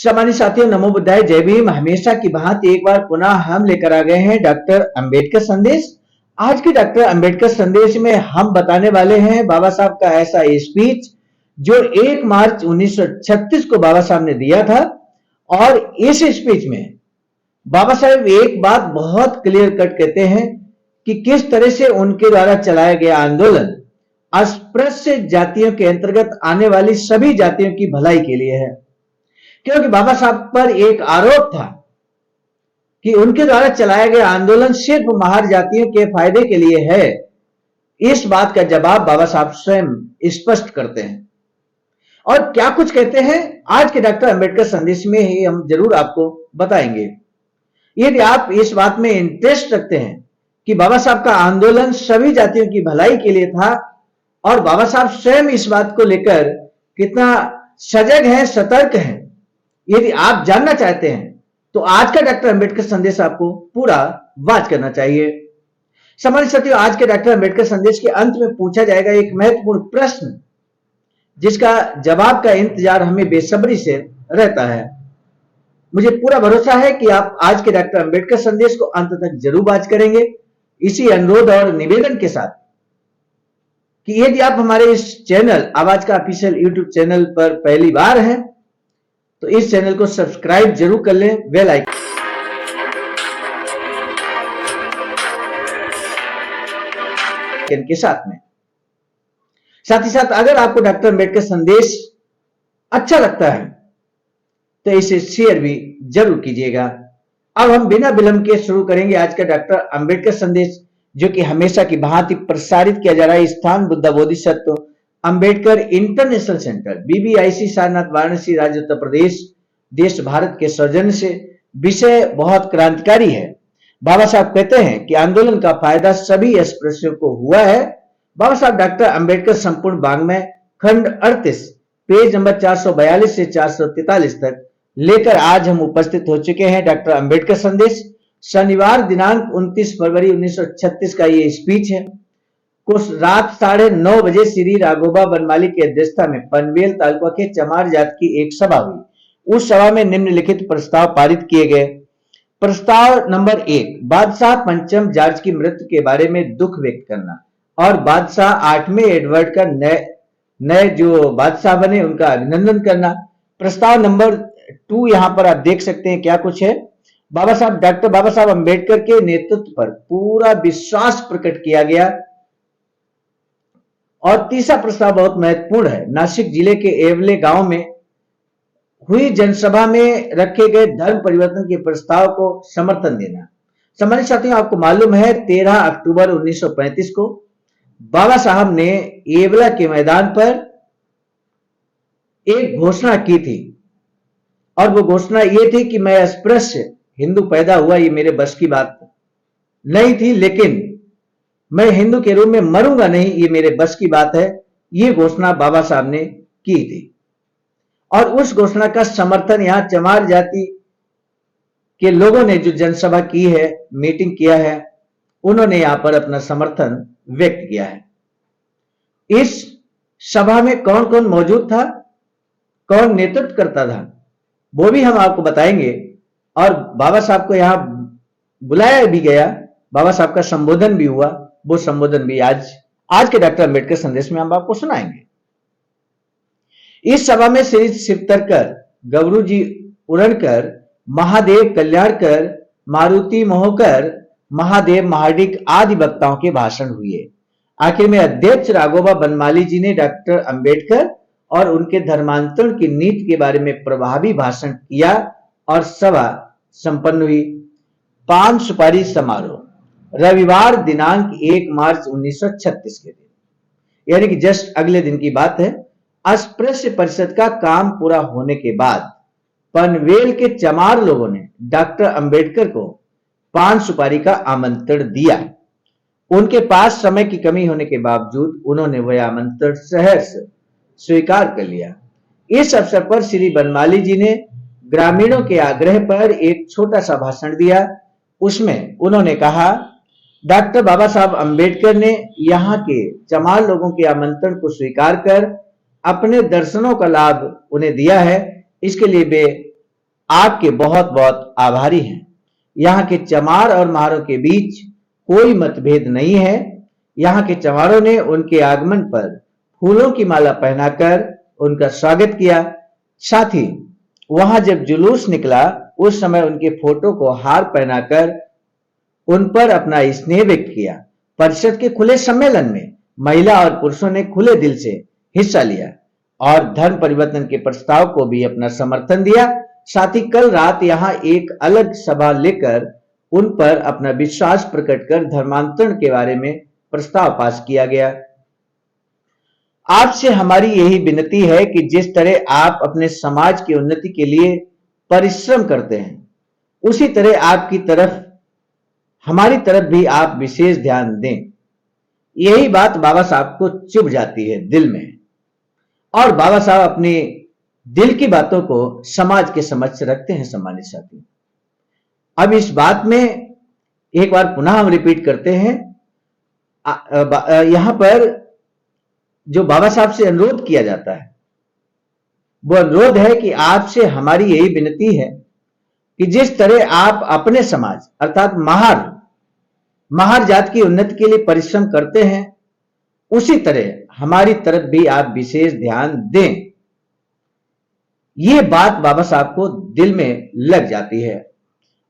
सम्मानित साथियों, नमो बुद्धाय, जय भीम। हमेशा की भांति एक बार पुनः हम लेकर आ गए हैं डॉक्टर अंबेडकर संदेश। आज के डॉक्टर अंबेडकर संदेश में हम बताने वाले हैं बाबा साहब का ऐसा स्पीच जो 1 मार्च 1936 को बाबा साहब ने दिया था। और इस स्पीच में बाबा साहब एक बात बहुत क्लियर कट कहते हैं कि किस तरह से उनके द्वारा चलाया गया आंदोलन अस्पृश्य जातियों के अंतर्गत आने वाली सभी जातियों की भलाई के लिए है। क्योंकि बाबा साहब पर एक आरोप था कि उनके द्वारा चलाया गया आंदोलन सिर्फ महार जातियों के फायदे के लिए है। इस बात का जवाब बाबा साहब स्वयं स्पष्ट करते हैं और क्या कुछ कहते हैं आज के डॉक्टर अंबेडकर संदेश में ही हम जरूर आपको बताएंगे। यदि आप इस बात में इंटरेस्ट रखते हैं कि बाबा साहब का आंदोलन सभी जातियों की भलाई के लिए था और बाबा साहब स्वयं इस बात को लेकर कितना सजग हैं, सतर्क हैं, यदि आप जानना चाहते हैं तो आज का डॉक्टर अंबेडकर संदेश आपको पूरा वॉच करना चाहिए। सम्मानित साथियों, आज के डॉक्टर अंबेडकर संदेश के अंत में पूछा जाएगा एक महत्वपूर्ण प्रश्न जिसका जवाब का इंतजार हमें बेसब्री से रहता है। मुझे पूरा भरोसा है कि आप आज के डॉक्टर अंबेडकर संदेश को अंत तक जरूर वॉच करेंगे, इसी अनुरोध और निवेदन के साथ कि यदि आप हमारे इस चैनल आवाज का ऑफिशियल यूट्यूब चैनल पर पहली बार हैं तो इस चैनल को सब्सक्राइब जरूर कर लें, बेल आइकन के साथ में। साथ ही साथ अगर आपको डॉक्टर अंबेडकर संदेश अच्छा लगता है तो इसे शेयर भी जरूर कीजिएगा। अब हम बिना विलंब के शुरू करेंगे आज का डॉक्टर अंबेडकर संदेश, जो कि हमेशा की भांति प्रसारित किया जा रहा है स्थान Buddha Bodhisattva Ambedkar international centre, BBIC, Sarnath, Varanasi, राज्य उत्तर प्रदेश, देश भारत के सौजन्य से। विषय बहुत क्रांतिकारी है। बाबा साहब कहते हैं कि आंदोलन का फायदा सभी अस्पृश्यों को हुआ है। बाबा साहब डॉक्टर अंबेडकर संपूर्ण वाङ्मय खंड 38 पेज नंबर 442 से 443 तक लेकर आज हम उपस्थित हो चुके हैं। डॉक्टर अंबेडकर संदेश शनिवार दिनांक 29 फरवरी 1936 का ये स्पीच है। कुछ रात 9:30 बजे श्री राघोबा बनमाली की अध्यक्षता में पनवेल तालुका के चमार जात की एक सभा हुई। उस सभा में निम्नलिखित प्रस्ताव पारित किए गए। प्रस्ताव नंबर 1, बादशाह पंचम जॉर्ज की मृत्यु के बारे में दुख व्यक्त करना और बादशाह 8वें एडवर्ड का नए जो बादशाह बने उनका अभिनंदन करना। प्रस्ताव नंबर 2 यहां पर आप देख सकते हैं क्या कुछ है। डॉक्टर बाबा साहब अंबेडकर के नेतृत्व पर पूरा विश्वास प्रकट किया गया। और तीसरा प्रस्ताव बहुत महत्वपूर्ण है। नासिक जिले के एवले गांव में हुई जनसभा में रखे गए धर्म परिवर्तन के प्रस्ताव को समर्थन देना। सम्मानित साथियों, आपको मालूम है 13 अक्टूबर 1935 को बाबा साहब ने एवला के मैदान पर एक घोषणा की थी और वो घोषणा ये थी कि मैं अस्पृश्य हिंदू पैदा हुआ, ये मेरे बस की बात नहीं थी, लेकिन मैं हिंदू के रूप में मरूंगा नहीं, ये मेरे बस की बात है। ये घोषणा बाबा साहब ने की थी और उस घोषणा का समर्थन यहां चमार जाति के लोगों ने जो जनसभा की है, मीटिंग किया है, उन्होंने यहां पर अपना समर्थन व्यक्त किया है। इस सभा में कौन कौन मौजूद था, कौन नेतृत्व करता था, वो भी हम आपको बताएंगे और बाबा साहब को यहां बुलाया भी गया, बाबा साहब का संबोधन भी हुआ, वो संबोधन भी आज के डॉक्टर अंबेडकर संदेश में हम आपको सुनाएंगे। इस सभा में श्री शिवतरकर, गवरू जी उरणकर, महादेव कल्याणकर, मारुति मोहकर, महादेव महाडिक आदि वक्ताओं के भाषण हुए। आखिर में अध्यक्ष राघोबा बनमाली जी ने डॉक्टर अंबेडकर और उनके धर्मांतरण की नीति के बारे में प्रभावी भाषण किया और सभा संपन्न हुई। पान सुपारी समारोह रविवार दिनांक 1 मार्च 1936 के दिन, यानी कि जस्ट अगले दिन की बात है। अस्पृश्य परिषद का काम पूरा होने के बाद पनवेल के चमार लोगों ने डॉक्टर अंबेडकर को पान सुपारी का आमंत्रण दिया। उनके पास समय की कमी होने के बावजूद उन्होंने वह आमंत्रण सहर्ष स्वीकार कर लिया। इस अवसर पर श्री बनमाली जी ने ग्रामीणों के आग्रह पर एक छोटा सा भाषण दिया। उसमें उन्होंने कहा, डॉक्टर बाबा साहब अंबेडकर ने यहाँ के चमार लोगों के आमंत्रण को स्वीकार कर अपने दर्शनों का लाभ उन्हें दिया है। इसके लिए वे आपके बहुत बहुत आभारी हैं। यहाँ के चमार और महारों के बीच कोई मतभेद नहीं है। यहाँ के चमारों ने उनके आगमन पर फूलों की माला पहनाकर उनका स्वागत किया। साथ ही वहां जब जुलूस निकला उस समय उनके फोटो को हार पहनाकर उन पर अपना स्नेह व्यक्त किया। परिषद के खुले सम्मेलन में महिला और पुरुषों ने खुले दिल से हिस्सा लिया और धर्म परिवर्तन के प्रस्ताव को भी अपना समर्थन दिया। साथ ही कल रात यहां एक अलग सभा लेकर उन पर अपना विश्वास प्रकट कर धर्मांतरण के बारे में प्रस्ताव पास किया गया। आपसे हमारी यही विनती है कि जिस तरह आप अपने समाज की उन्नति के लिए परिश्रम करते हैं, उसी तरह आपकी तरफ हमारी तरफ भी आप विशेष ध्यान दें। यही बात बाबा साहब को चुभ जाती है दिल में, और बाबा साहब अपने दिल की बातों को समाज के समक्ष रखते हैं। सम्मानित साथी, अब इस बात में एक बार पुनः हम रिपीट करते हैं। यहां पर जो बाबा साहब से अनुरोध किया जाता है वो अनुरोध है कि आपसे हमारी यही विनती है कि जिस तरह आप अपने समाज अर्थात महार जात की उन्नति के लिए परिश्रम करते हैं, उसी तरह हमारी तरफ भी आप विशेष ध्यान दें। ये बात बाबा साहब को दिल में लग जाती है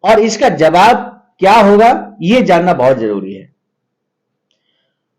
और इसका जवाब क्या होगा ये जानना बहुत जरूरी है।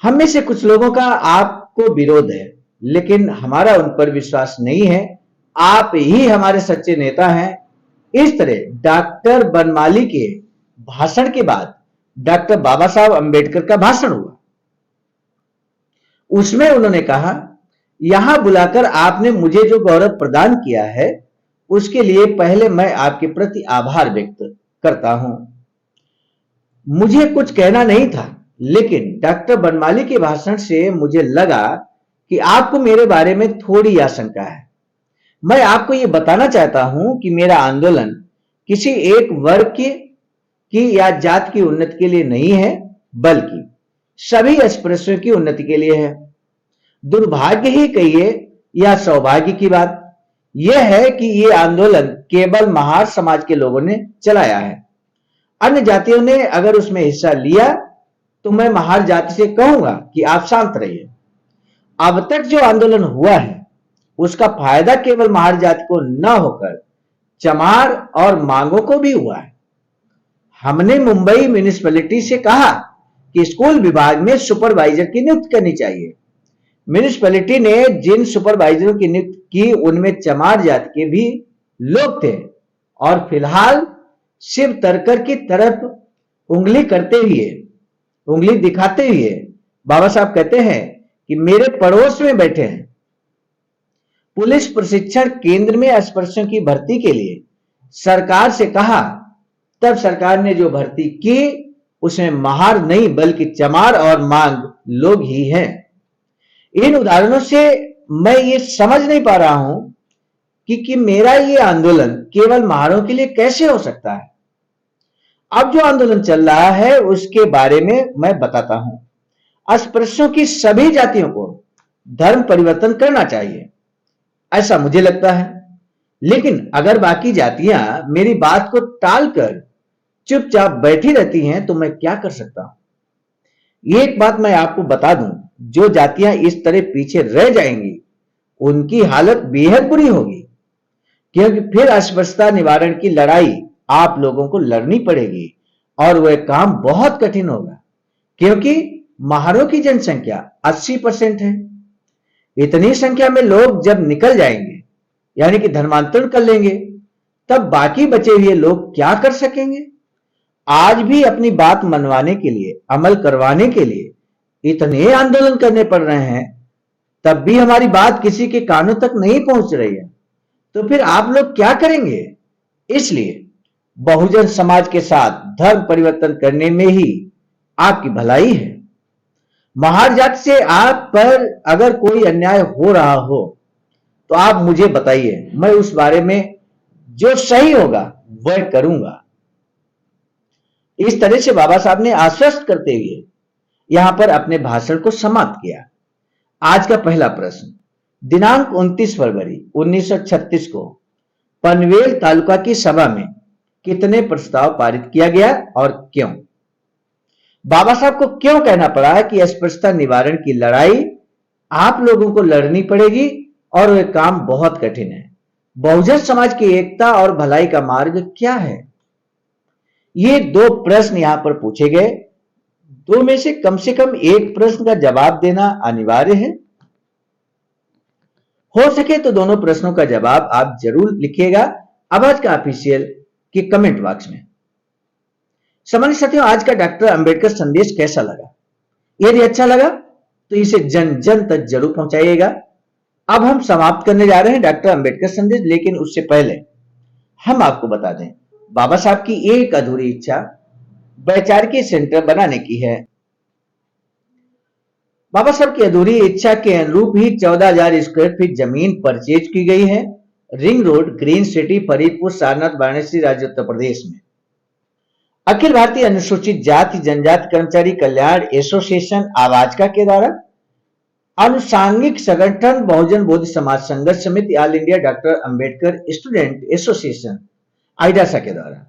हम में से कुछ लोगों का आपको विरोध है, लेकिन हमारा उन पर विश्वास नहीं है। आप ही हमारे सच्चे नेता हैं। इस तरह डॉक्टर बनमाली के भाषण के बाद डॉक्टर बाबा साहब अंबेडकर का भाषण हुआ। उसमें उन्होंने कहा, यहां बुलाकर आपने मुझे जो गौरव प्रदान किया है उसके लिए पहले मैं आपके प्रति आभार व्यक्त करता हूं। मुझे कुछ कहना नहीं था, लेकिन डॉक्टर बनमाली के भाषण से मुझे लगा कि आपको मेरे बारे में थोड़ी आशंका है। मैं आपको यह बताना चाहता हूं कि मेरा आंदोलन किसी एक वर्ग की या जात की उन्नति के लिए नहीं है, बल्कि सभी अस्पृश्यों की उन्नति के लिए है। दुर्भाग्य ही कहिए या सौभाग्य की बात यह है कि यह आंदोलन केवल महार समाज के लोगों ने चलाया है। अन्य जातियों ने अगर उसमें हिस्सा लिया तो मैं महार जाति से कहूंगा कि आप शांत रहिए। अब तक जो आंदोलन हुआ है उसका फायदा केवल महार जाति को न होकर चमार और मांगों को भी हुआ है। हमने मुंबई म्युनिसिपैलिटी से कहा कि स्कूल विभाग में सुपरवाइजर की नियुक्ति करनी चाहिए। म्युनिसिपैलिटी ने जिन सुपरवाइजरों की नियुक्ति की उनमें चमार जाति के भी लोग थे, और फिलहाल शिव तरकर की तरफ उंगली दिखाते हुए बाबा साहब कहते हैं कि मेरे पड़ोस में बैठे हैं। पुलिस प्रशिक्षण केंद्र में अस्पृश्यों की भर्ती के लिए सरकार से कहा, तब सरकार ने जो भर्ती की उसमें महार नहीं बल्कि चमार और मांग लोग ही हैं। इन उदाहरणों से मैं ये समझ नहीं पा रहा हूं कि मेरा ये आंदोलन केवल महारों के लिए कैसे हो सकता है। अब जो आंदोलन चल रहा है उसके बारे में मैं बताता हूं। अस्पृश्यों की सभी जातियों को धर्म परिवर्तन करना चाहिए, ऐसा मुझे लगता है। लेकिन अगर बाकी जातियां मेरी बात को टालकर चुपचाप बैठी रहती हैं तो मैं क्या कर सकता हूं। एक बात मैं आपको बता दूं, जो जातियां इस तरह पीछे रह जाएंगी उनकी हालत बेहद बुरी होगी, क्योंकि फिर अस्पृश्यता निवारण की लड़ाई आप लोगों को लड़नी पड़ेगी और वह काम बहुत कठिन होगा, क्योंकि महारों की जनसंख्या 80% है। इतनी संख्या में लोग जब निकल जाएंगे यानी कि धर्मांतरण कर लेंगे, तब बाकी बचे हुए लोग क्या कर सकेंगे। आज भी अपनी बात मनवाने के लिए, अमल करवाने के लिए इतने आंदोलन करने पड़ रहे हैं, तब भी हमारी बात किसी के कानों तक नहीं पहुंच रही है, तो फिर आप लोग क्या करेंगे। इसलिए बहुजन समाज के साथ धर्म परिवर्तन करने में ही आपकी भलाई है। महार जाति से आप पर अगर कोई अन्याय हो रहा हो तो आप मुझे बताइए, मैं उस बारे में जो सही होगा वह करूंगा। इस तरह से बाबा साहब ने आश्वस्त करते हुए यहां पर अपने भाषण को समाप्त किया। आज का पहला प्रश्न, दिनांक 29 फरवरी 1936 को पनवेल तालुका की सभा में कितने प्रस्ताव पारित किया गया और क्यों? बाबा साहब को क्यों कहना पड़ा कि अस्पृश्यता निवारण की लड़ाई आप लोगों को लड़नी पड़ेगी और वह काम बहुत कठिन है? बहुजन समाज की एकता और भलाई का मार्ग क्या है? ये दो प्रश्न यहां पर पूछे गए। दो में से कम एक प्रश्न का जवाब देना अनिवार्य है। हो सके तो दोनों प्रश्नों का जवाब आप जरूर लिखिएगा आवाज का ऑफिशियल के कमेंट बॉक्स में। सम्मानित साथियों, आज का डॉक्टर अंबेडकर संदेश कैसा लगा? यदि अच्छा लगा तो इसे जन जन तक जरूर पहुंचाइएगा। अब हम समाप्त करने जा रहे हैं डॉक्टर अंबेडकर संदेश, लेकिन उससे पहले हम आपको बता दें बाबा साहब की एक अधूरी इच्छा वैचारिकी सेंटर बनाने की है। बाबा साहब की अधूरी इच्छा के अनुरूप ही 14,000 स्क्वायर फीट जमीन परचेज की गई है ring road, green city, Faridpur, Sarnath, Varanasi, राज्य उत्तर प्रदेश में। अखिल भारतीय अनुसूचित जाति जनजाति कर्मचारी कल्याण एसोसिएशन आवाजका के द्वारा, आनुषांगिक संगठन बहुजन बोध Samaj Sangharsh Samiti, all India doctor Ambedkar student association AIDASA के द्वारा।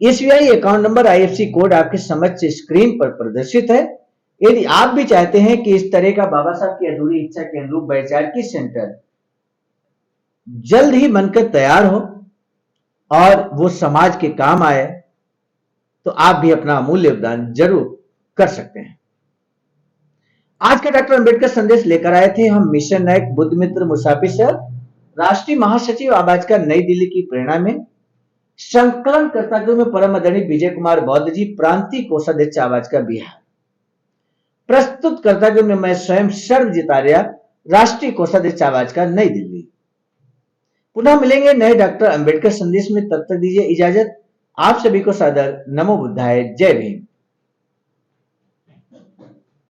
SBI account number, IFSC code आपके समक्ष स्क्रीन पर प्रदर्शित है। यदि आप भी चाहते हैं कि इस तरह का बाबा साहब की अधूरी इच्छा के अनुरूप वैचारिकी सेंटर जल्द ही बनकर तैयार हो और वो समाज के काम आए, तो आप भी अपना अमूल्य योगदान जरूर कर सकते हैं। आज का डॉक्टर अंबेडकर संदेश लेकर आए थे हम मिशन नायक बुद्ध मित्र मुसाफिर सर, राष्ट्रीय महासचिव आवाजका नई दिल्ली की प्रेरणा में। संकलन कर्ताओं में परम आदरणीय विजय कुमार बौद्ध जी, प्रांतीय कोषाध्यक्ष आवाजका बिहार। प्रस्तुत कर्ताओं में मैं स्वयं सर्वजित आर्या, राष्ट्रीय कोषाध्यक्ष आवाजका नई दिल्ली। पुनः मिलेंगे नए डॉक्टर अंबेडकर संदेश में, तब तक दीजिए इजाजत। आप सभी को सादर नमो बुद्धाय, जय भीम।